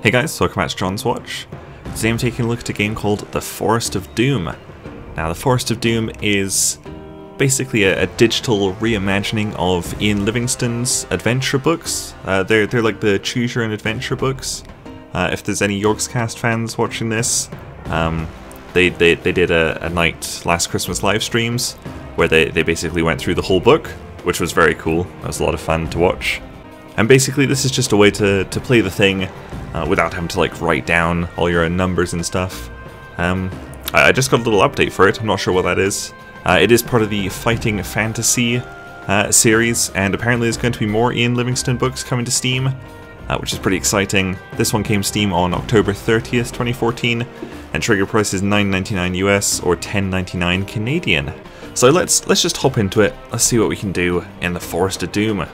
Hey guys, welcome back to Jon's Watch. Today I'm taking a look at a game called The Forest of Doom. Now, The Forest of Doom is basically a digital reimagining of Ian Livingstone's adventure books. They're like the Choose Your Own Adventure books. If there's any Yorkscast fans watching this, they did a night last Christmas live streams where they basically went through the whole book, which was very cool. It was a lot of fun to watch. And basically this is just a way to play the thing without having to like write down all your own numbers and stuff. I just got a little update for it. I'm not sure what that is. It is part of the Fighting Fantasy series, and apparently there's going to be more Ian Livingstone books coming to Steam, which is pretty exciting. This one came to Steam on October 30th, 2014, and trigger price is $9.99 US or $10.99 Canadian. So let's just hop into it. Let's see what we can do in The Forest of Doom.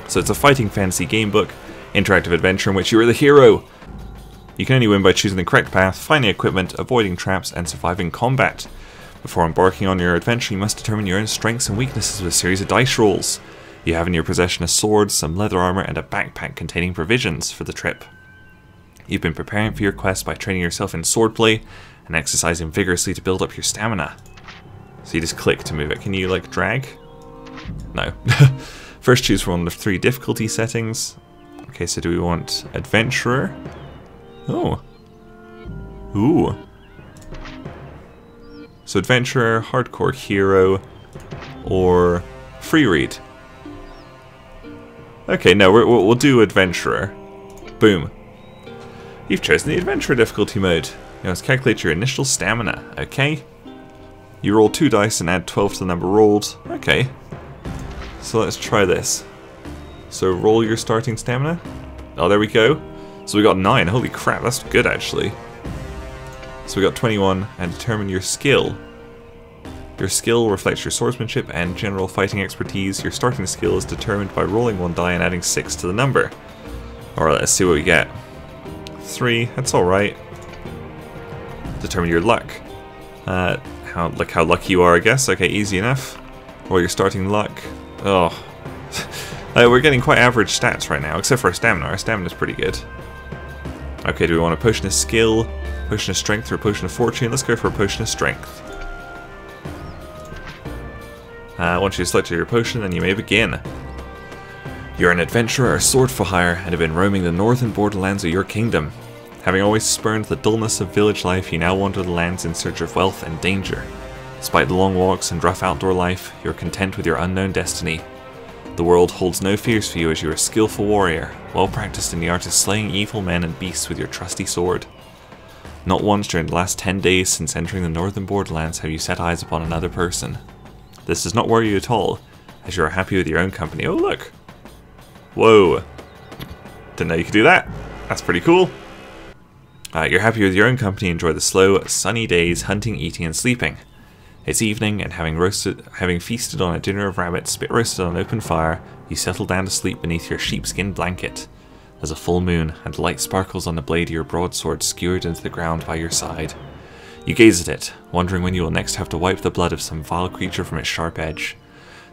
So it's a fighting fantasy game book, interactive adventure in which you are the hero. You can only win by choosing the correct path, finding equipment, avoiding traps, and surviving combat. Before embarking on your adventure, you must determine your own strengths and weaknesses with a series of dice rolls. You have in your possession a sword, some leather armor, and a backpack containing provisions for the trip. You've been preparing for your quest by training yourself in swordplay and exercising vigorously to build up your stamina. So you just click to move it. Can you, like, drag? No. First, choose from one of the 3 difficulty settings. Okay, so do we want Adventurer? Oh. Ooh. So Adventurer, Hardcore Hero, or Free Read. Okay, no, we'll do Adventurer. Boom. You've chosen the Adventurer difficulty mode. You must calculate your initial stamina. Okay. You roll 2 dice and add 12 to the number rolled. Okay. So let's try this. So roll your starting stamina. Oh, there we go. So we got 9. Holy crap, that's good actually. So we got 21, and determine your skill. Your skill reflects your swordsmanship and general fighting expertise. Your starting skill is determined by rolling 1 die and adding 6 to the number. Alright, let's see what we get. 3, that's alright. Determine your luck. How lucky you are, I guess. Okay, easy enough. Roll your starting luck. Oh. We're getting quite average stats right now, except for our stamina. Our stamina's pretty good. Okay, do we want a potion of skill, potion of strength, or a potion of fortune? Let's go for a potion of strength. Once you select your potion, then you may begin. You're an adventurer or sword for hire, and have been roaming the northern borderlands of your kingdom. Having always spurned the dullness of village life, you now wander the lands in search of wealth and danger. Despite the long walks and rough outdoor life, you're content with your unknown destiny. The world holds no fears for you as you are a skillful warrior, well practiced in the art of slaying evil men and beasts with your trusty sword. Not once during the last 10 days since entering the northern borderlands have you set eyes upon another person. This does not worry you at all, as you are happy with your own company. Oh look! Whoa! Didn't know you could do that. That's pretty cool. You're happy with your own company, enjoy the slow, sunny days hunting, eating and sleeping. It's evening, and having feasted on a dinner of rabbits spit roasted on an open fire, you settle down to sleep beneath your sheepskin blanket. There's a full moon, and light sparkles on the blade of your broadsword skewered into the ground by your side. You gaze at it, wondering when you will next have to wipe the blood of some vile creature from its sharp edge.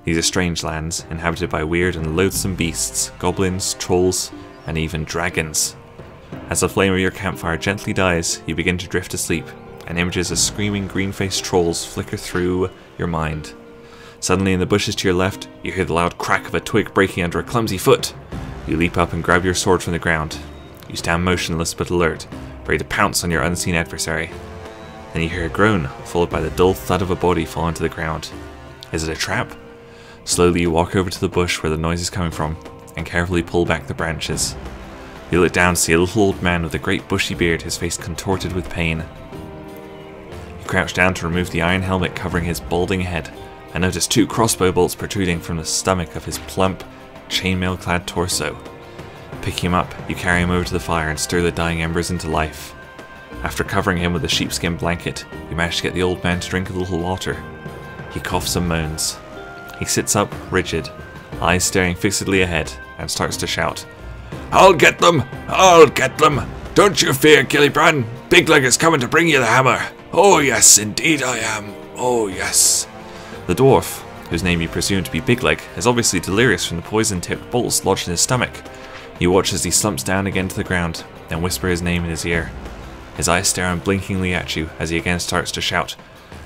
These are strange lands, inhabited by weird and loathsome beasts, goblins, trolls, and even dragons. As the flame of your campfire gently dies, you begin to drift asleep, and images of screaming green-faced trolls flicker through your mind. Suddenly in the bushes to your left, you hear the loud crack of a twig breaking under a clumsy foot. You leap up and grab your sword from the ground. You stand motionless but alert, ready to pounce on your unseen adversary. Then you hear a groan, followed by the dull thud of a body falling to the ground. Is it a trap? Slowly you walk over to the bush where the noise is coming from, and carefully pull back the branches. You look down to see a little old man with a great bushy beard, his face contorted with pain. Crouch down to remove the iron helmet covering his balding head, and notice 2 crossbow bolts protruding from the stomach of his plump, chainmail-clad torso. Picking him up, you carry him over to the fire and stir the dying embers into life. After covering him with a sheepskin blanket, you manage to get the old man to drink a little water. He coughs and moans. He sits up, rigid, eyes staring fixedly ahead, and starts to shout, "I'll get them! I'll get them! Don't you fear, Gillibrand! Bigleg is coming to bring you the hammer! Oh yes, indeed I am! Oh yes!" The dwarf, whose name you presume to be Bigleg, is obviously delirious from the poison-tipped bolts lodged in his stomach. You watch as he slumps down again to the ground, then whisper his name in his ear. His eyes stare unblinkingly at you as he again starts to shout,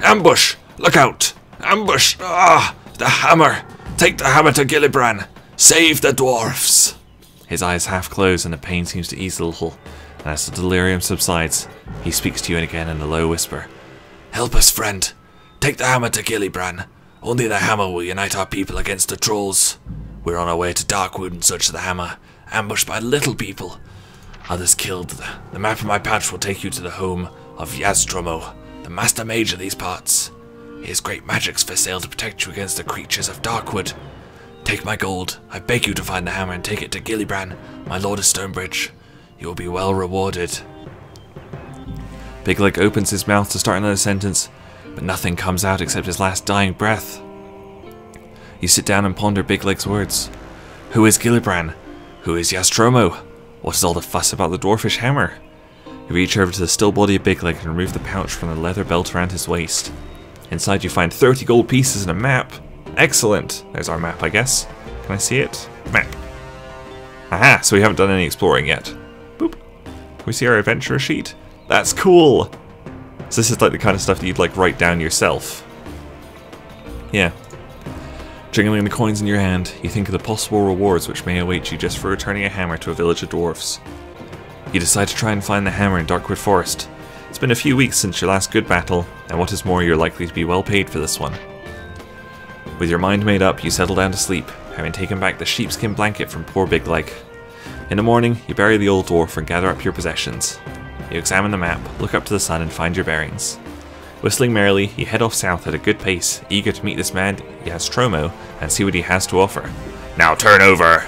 "Ambush! Look out! Ambush! Ah! The hammer! Take the hammer to Gillibrand! Save the dwarfs!" His eyes half close and the pain seems to ease a little, and as the delirium subsides, he speaks to you again in a low whisper. "Help us, friend! Take the hammer to Gillibrand! Only the hammer will unite our people against the trolls. We're on our way to Darkwood in search of the hammer, ambushed by little people. Others killed. The map in my pouch will take you to the home of JaRDev, the master mage of these parts. He has great magics for sale to protect you against the creatures of Darkwood. Take my gold. I beg you to find the hammer and take it to Gillibrand, my lord of Stonebridge. You will be well rewarded." Big Leg opens his mouth to start another sentence, but nothing comes out except his last dying breath. You sit down and ponder Big Leg's words. Who is Gillibrand? Who is JaRDev? What is all the fuss about the dwarfish hammer? You reach over to the still body of Big Leg and remove the pouch from the leather belt around his waist. Inside you find 30 gold pieces and a map. Excellent! There's our map, I guess. Can I see it? Map. Aha, so we haven't done any exploring yet. Boop. Can we see our adventurer sheet? That's cool! So this is like the kind of stuff that you'd like write down yourself. Yeah. Jingling the coins in your hand, you think of the possible rewards which may await you just for returning a hammer to a village of dwarfs. You decide to try and find the hammer in Darkwood Forest. It's been a few weeks since your last good battle, and what is more, you're likely to be well paid for this one. With your mind made up, you settle down to sleep, having taken back the sheepskin blanket from poor Big Leg. In the morning, you bury the old dwarf and gather up your possessions. You examine the map, look up to the sun and find your bearings. Whistling merrily, you head off south at a good pace, eager to meet this man JaRDev and see what he has to offer. Now turn over!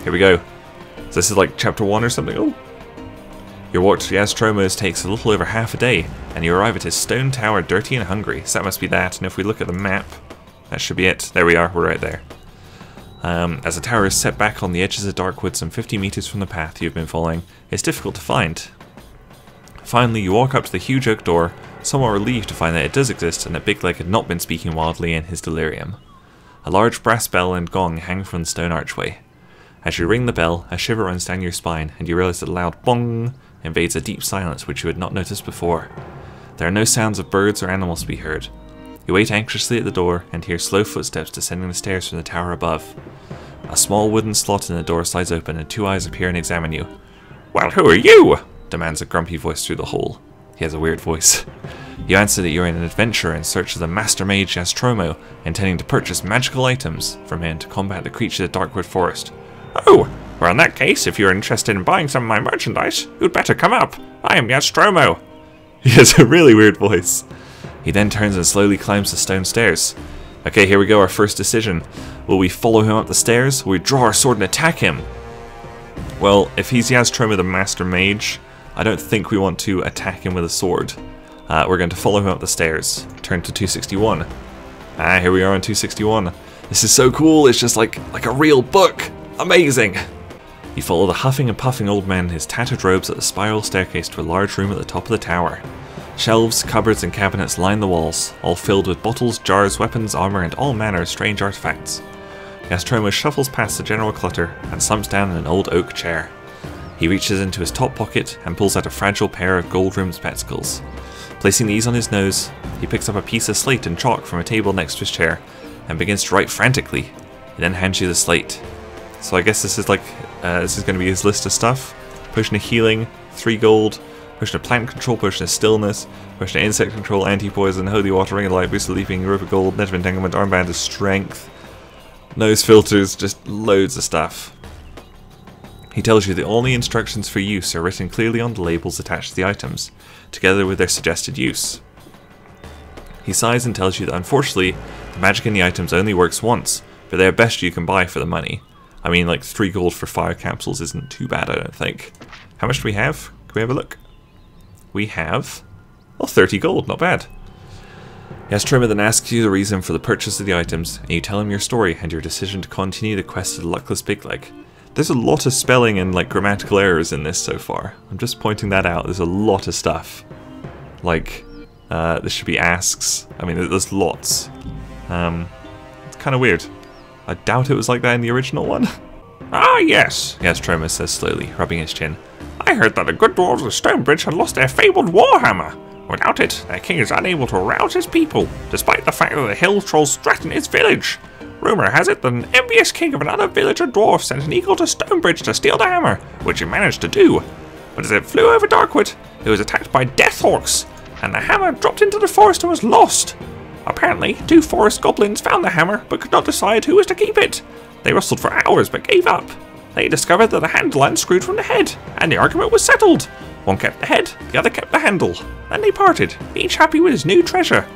Here we go. So this is like chapter 1 or something. Oh. Your walk to JaRDev takes a little over half a day, and you arrive at his stone tower dirty and hungry, so that must be that, and if we look at the map, that should be it. There we are, we're right there. As the tower is set back on the edges of Darkwood some 50 meters from the path you've been following, it's difficult to find. Finally, you walk up to the huge oak door, somewhat relieved to find that it does exist and that Big Leg had not been speaking wildly in his delirium. A large brass bell and gong hang from the stone archway. As you ring the bell, a shiver runs down your spine, and you realize that a loud bong invades a deep silence which you had not noticed before. There are no sounds of birds or animals to be heard. You wait anxiously at the door and hear slow footsteps descending the stairs from the tower above. A small wooden slot in the door slides open and two eyes appear and examine you. "Well, who are you?" demands a grumpy voice through the hole. He has a weird voice. You answer that you're an adventurer in search of the master mage JaRDev, intending to purchase magical items from him to combat the creatures of Darkwood Forest. "Oh, well in that case, if you're interested in buying some of my merchandise, you'd better come up. I am JaRDev." He has a really weird voice. He then turns and slowly climbs the stone stairs. Okay, here we go, our first decision. Will we follow him up the stairs? Will we draw our sword and attack him? Well, if he's JaRDev the master mage, I don't think we want to attack him with a sword. We're going to follow him up the stairs. Turn to 261. Ah, here we are on 261. This is so cool, it's just like a real book. Amazing! You follow the huffing and puffing old man in his tattered robes up the spiral staircase to a large room at the top of the tower. Shelves, cupboards and cabinets line the walls, all filled with bottles, jars, weapons, armor and all manner of strange artifacts. JaRDev shuffles past the general clutter and slumps down in an old oak chair. He reaches into his top pocket and pulls out a fragile pair of gold-rimmed spectacles. Placing these on his nose, he picks up a piece of slate and chalk from a table next to his chair and begins to write frantically. He then hands you the slate. So I guess this is like, this is going to be his list of stuff. Potion of healing, 3 gold. Potion of plant control, potion of stillness, potion of insect control, anti-poison, holy water, ring of light, boost of leaping, rope of gold, net of entanglement, armband of strength. Nose filters, just loads of stuff. He tells you that all the instructions for use are written clearly on the labels attached to the items, together with their suggested use. He sighs and tells you that unfortunately, the magic in the items only works once, but they're best you can buy for the money. I mean, like 3 gold for fire capsules isn't too bad, I don't think. How much do we have? Can we have a look? We have, well, 30 gold, not bad. JaRDev then asks you the reason for the purchase of the items, and you tell him your story and your decision to continue the quest of the luckless Big Leg. There's a lot of spelling and like grammatical errors in this so far. I'm just pointing that out. There's a lot of stuff. Like, this should be asks. I mean, there's lots. It's kind of weird. I doubt it was like that in the original one. Ah, yes. Troma says slowly, rubbing his chin. I heard that the good dwarves of Stonebridge had lost their fabled warhammer. Without it, their king is unable to rouse his people, despite the fact that the hill trolls threaten his village. Rumor has it that an envious king of another village of dwarfs sent an eagle to Stonebridge to steal the hammer, which he managed to do. But as it flew over Darkwood, it was attacked by deathhawks, and the hammer dropped into the forest and was lost. Apparently, 2 forest goblins found the hammer, but could not decide who was to keep it. They wrestled for hours, but gave up. They discovered that the handle unscrewed from the head, and the argument was settled. One kept the head, the other kept the handle. Then they parted, each happy with his new treasure.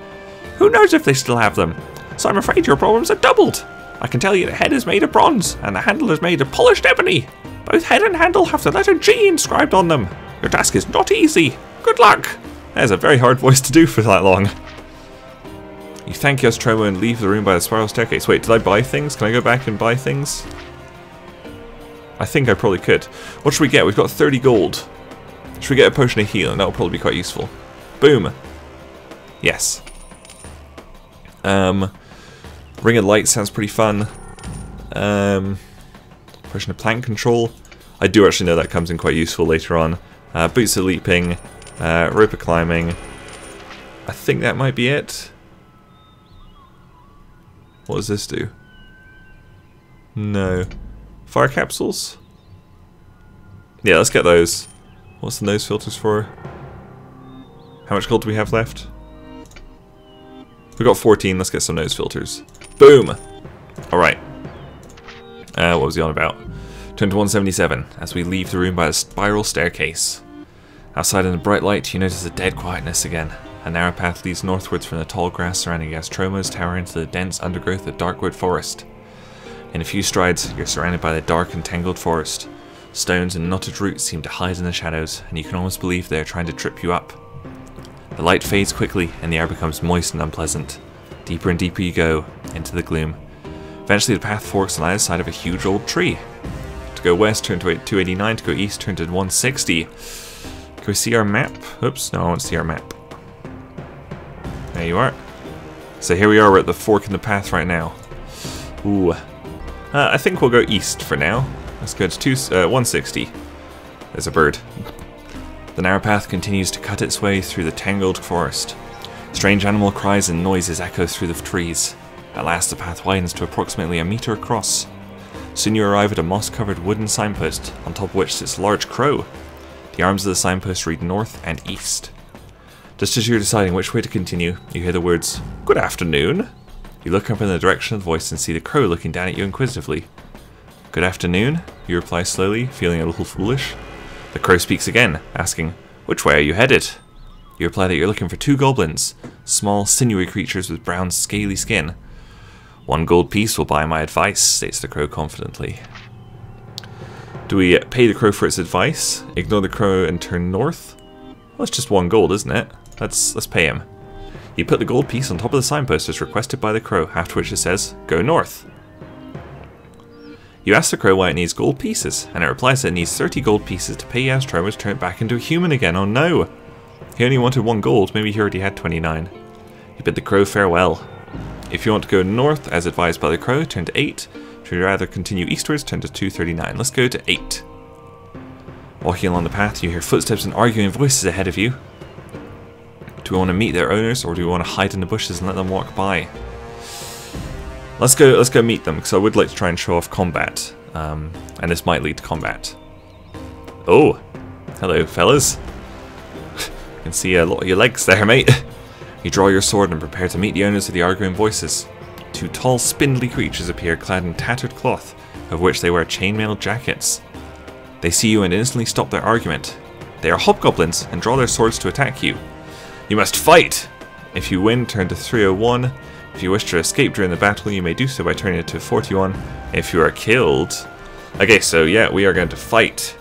Who knows if they still have them? So I'm afraid your problems are doubled. I can tell you the head is made of bronze, and the handle is made of polished ebony. Both head and handle have the letter G inscribed on them. Your task is not easy. Good luck. That is a very hard voice to do for that long. You thank Troma and leave the room by the spiral staircase. Wait, did I buy things? Can I go back and buy things? I think I probably could. What should we get? We've got 30 gold. Should we get a potion of healing? That will probably be quite useful. Boom. Yes. Ring of Light sounds pretty fun. Potion of Plant Control. I do actually know that comes in quite useful later on. Boots of Leaping. Rope of Climbing. I think that might be it. What does this do? No. Fire capsules? Yeah, let's get those. What's the nose filters for? How much gold do we have left? We got 14, let's get some nose filters. Boom! Alright. What was he on about? Turn to 177 as we leave the room by the spiral staircase. Outside in the bright light, you notice a dead quietness again. A narrow path leads northwards from the tall grass surrounding Troma's tower into the dense undergrowth of Darkwood Forest. In a few strides, you're surrounded by the dark and tangled forest. Stones and knotted roots seem to hide in the shadows, and you can almost believe they are trying to trip you up. The light fades quickly, and the air becomes moist and unpleasant. Deeper and deeper you go, into the gloom. Eventually the path forks on either side of a huge old tree. To go west, turn to 289, to go east, turn to 160. Can we see our map? Oops, no, I want to see our map. There you are. So here we are, we're at the fork in the path right now. Ooh. I think we'll go east for now. Let's go to 160. There's a bird. The narrow path continues to cut its way through the tangled forest. Strange animal cries and noises echo through the trees. At last the path widens to approximately a meter across. Soon you arrive at a moss-covered wooden signpost, on top of which sits a large crow. The arms of the signpost read north and east. Just as you're deciding which way to continue, you hear the words, "Good afternoon." You look up in the direction of the voice and see the crow looking down at you inquisitively. "Good afternoon," you reply slowly, feeling a little foolish. The crow speaks again, asking, "Which way are you headed?" You reply that you're looking for 2 goblins, small, sinewy creatures with brown, scaly skin. "1 gold piece will buy my advice," states the crow confidently. Do we pay the crow for its advice, ignore the crow and turn north? Well, it's just 1 gold, isn't it? Let's pay him. You put the gold piece on top of the signpost as requested by the crow, after which it says, "Go north." You ask the crow why it needs gold pieces, and it replies that it needs 30 gold pieces to pay Troma to turn it back into a human again. Oh no! He only wanted 1 gold, maybe he already had 29. You bid the crow farewell. If you want to go north, as advised by the crow, turn to 8. If you'd rather continue eastwards, turn to 239. Let's go to 8. Walking along the path, you hear footsteps and arguing voices ahead of you. Do we want to meet their owners, or do we want to hide in the bushes and let them walk by? Let's go meet them, because I would like to try and show off combat. And this might lead to combat. Oh! Hello, fellas. You can see a lot of your legs there, mate. You draw your sword and prepare to meet the owners of the arguing voices. 2 tall, spindly creatures appear clad in tattered cloth, of which they wear chainmail jackets. They see you and instantly stop their argument. They are hobgoblins and draw their swords to attack you. You must fight! If you win, turn to 301. If you wish to escape during the battle, you may do so by turning it to 41. If you are killed... Okay, so yeah, we are going to fight.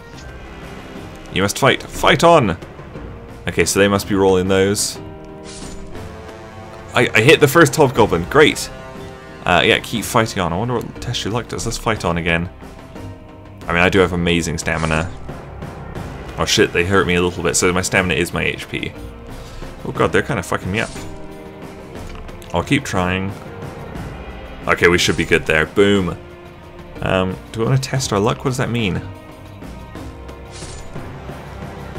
You must fight. Fight on! Okay, so they must be rolling those. I hit the first hobgoblin. Great! Yeah, keep fighting on. I wonder what test your luck does. Let's fight on again. I mean, I do have amazing stamina. Oh shit, they hurt me a little bit, so my stamina is my HP. Oh god, they're kind of fucking me up. I'll keep trying. Okay, we should be good there. Boom. Do we want to test our luck? What does that mean?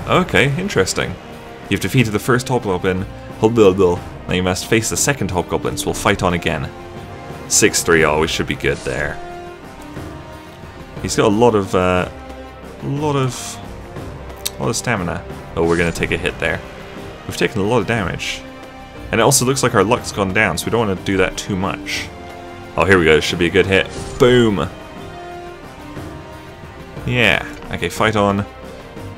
Okay, interesting. You've defeated the first hobgoblin. Now you must face the second hobgoblin, so we'll fight on again. 6-3, oh, we should be good there. He's got a lot of stamina. Oh, we're going to take a hit there. We've taken a lot of damage. And it also looks like our luck's gone down, so we don't want to do that too much. Oh, here we go. This should be a good hit. Boom! Yeah. Okay, fight on.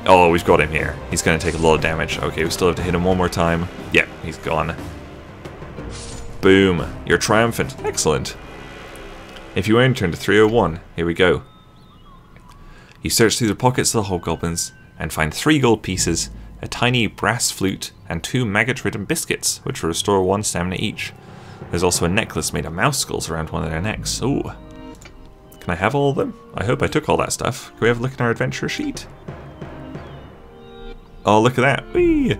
Oh, we've got him here. He's going to take a lot of damage. Okay, we still have to hit him one more time. Yep, he's gone. Boom. You're triumphant. Excellent. If you win, turn to 301. Here we go. You search through the pockets of the hobgoblins and find 3 gold pieces, a tiny brass flute, and 2 maggot-ridden biscuits, which will restore 1 stamina each. There's also a necklace made of mouse skulls around one of their necks. Ooh. Can I have all of them? I hope I took all that stuff. Can we have a look in our adventure sheet? Oh, look at that. Whee!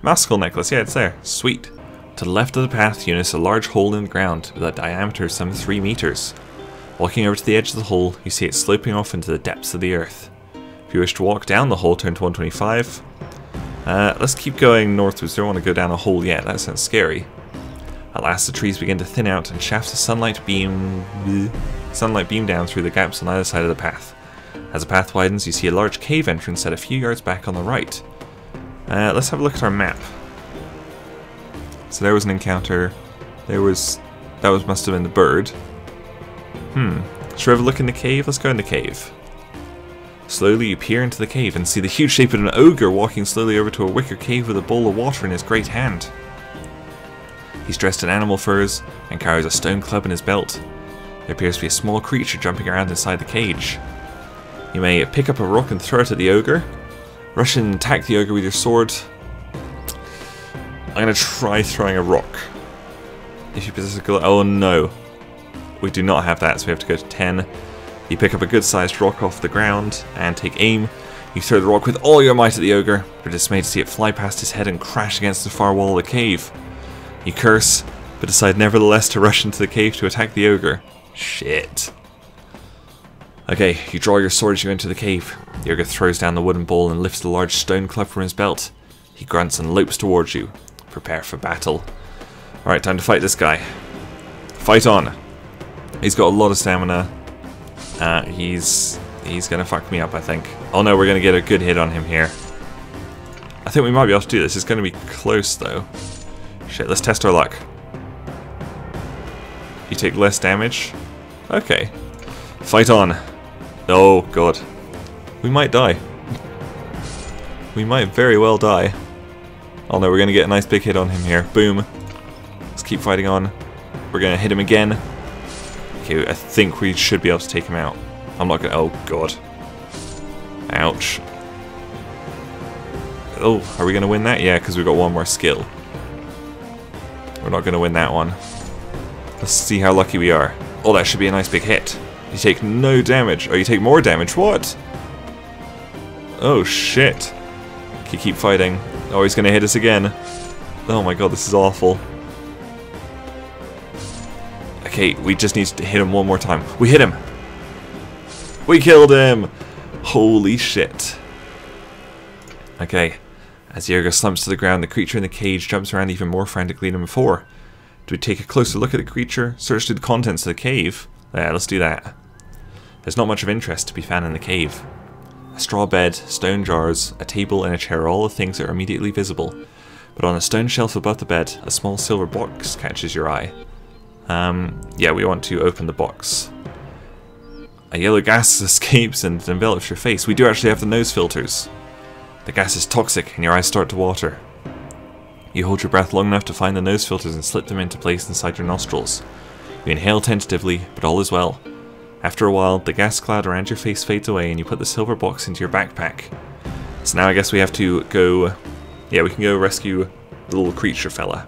Mouse skull necklace. Yeah, it's there. Sweet. To the left of the path, you notice a large hole in the ground with a diameter of some 3 meters. Walking over to the edge of the hole, you see it sloping off into the depths of the earth. If you wish to walk down the hole, turn to 125. Let's keep going northwards. Don't want to go down a hole yet. That sounds scary. At last, the trees begin to thin out, and shafts of sunlight beam down through the gaps on either side of the path. As the path widens, you see a large cave entrance set a few yards back on the right. Let's have a look at our map. So there was an encounter. Must have been the bird. Should we have a look in the cave? Let's go in the cave. Slowly you peer into the cave and see the huge shape of an ogre walking slowly over to a wicker cave with a bowl of water in his great hand. He's dressed in animal furs and carries a stone club in his belt. There appears to be a small creature jumping around inside the cage. You may pick up a rock and throw it at the ogre. Rush in and attack the ogre with your sword. I'm going to try throwing a rock. If you possess a glove... Oh no. We do not have that, so we have to go to 10. You pick up a good-sized rock off the ground and take aim. You throw the rock with all your might at the ogre, but dismayed to see it fly past his head and crash against the far wall of the cave. You curse, but decide nevertheless to rush into the cave to attack the ogre. Shit. Okay, you draw your sword as you enter the cave. The ogre throws down the wooden bowl and lifts the large stone club from his belt. He grunts and lopes towards you. Prepare for battle. Alright, time to fight this guy. Fight on. He's got a lot of stamina. He's gonna fuck me up, I think. Oh no, we're gonna get a good hit on him here. I think we might be able to do this. It's gonna be close though. Shit, let's test our luck. You take less damage? Okay. Fight on. Oh god. We might die. We might very well die. Oh no, we're gonna get a nice big hit on him here. Boom. Let's keep fighting on. We're gonna hit him again. Okay, I think we should be able to take him out. I'm not gonna... Oh god. Ouch. Oh, are we gonna win that? Yeah, because we've got one more skill. We're not gonna win that one. Let's see how lucky we are. Oh, that should be a nice big hit. You take no damage. Oh, you take more damage. What? Oh, shit. Okay, keep fighting. Oh, he's gonna hit us again. Oh my god, this is awful. Okay, we just need to hit him one more time. We hit him! We killed him! Holy shit. Okay. As the ogre slumps to the ground, the creature in the cage jumps around even more frantically than before. Do we take a closer look at the creature? Search through the contents of the cave? Yeah, let's do that. There's not much of interest to be found in the cave. A straw bed, stone jars, a table and a chair are all the things that are immediately visible. But on a stone shelf above the bed, a small silver box catches your eye. Yeah, we want to open the box. A yellow gas escapes and envelops your face. We do actually have the nose filters. The gas is toxic and your eyes start to water. You hold your breath long enough to find the nose filters and slip them into place inside your nostrils. You inhale tentatively, but all is well. After a while, the gas cloud around your face fades away and you put the silver box into your backpack. So now I guess we have to go... Yeah, we can go rescue the little creature fella.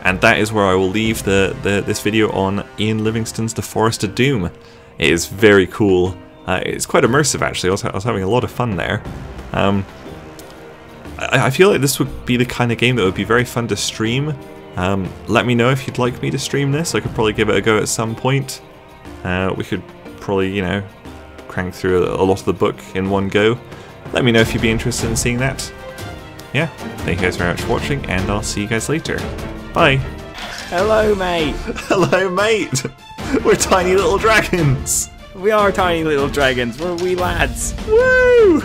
And that is where I will leave this video on Ian Livingstone's The Forest of Doom. It is very cool. It's quite immersive actually. I was having a lot of fun there. I feel like this would be the kind of game that would be very fun to stream. Let me know if you'd like me to stream this. I could probably give it a go at some point. We could probably, you know, crank through a lot of the book in one go. Let me know if you'd be interested in seeing that. Yeah, thank you guys very much for watching, and I'll see you guys later. Bye! Hello, mate! Hello, mate! We're tiny little dragons! We are tiny little dragons, we're wee lads. Woo!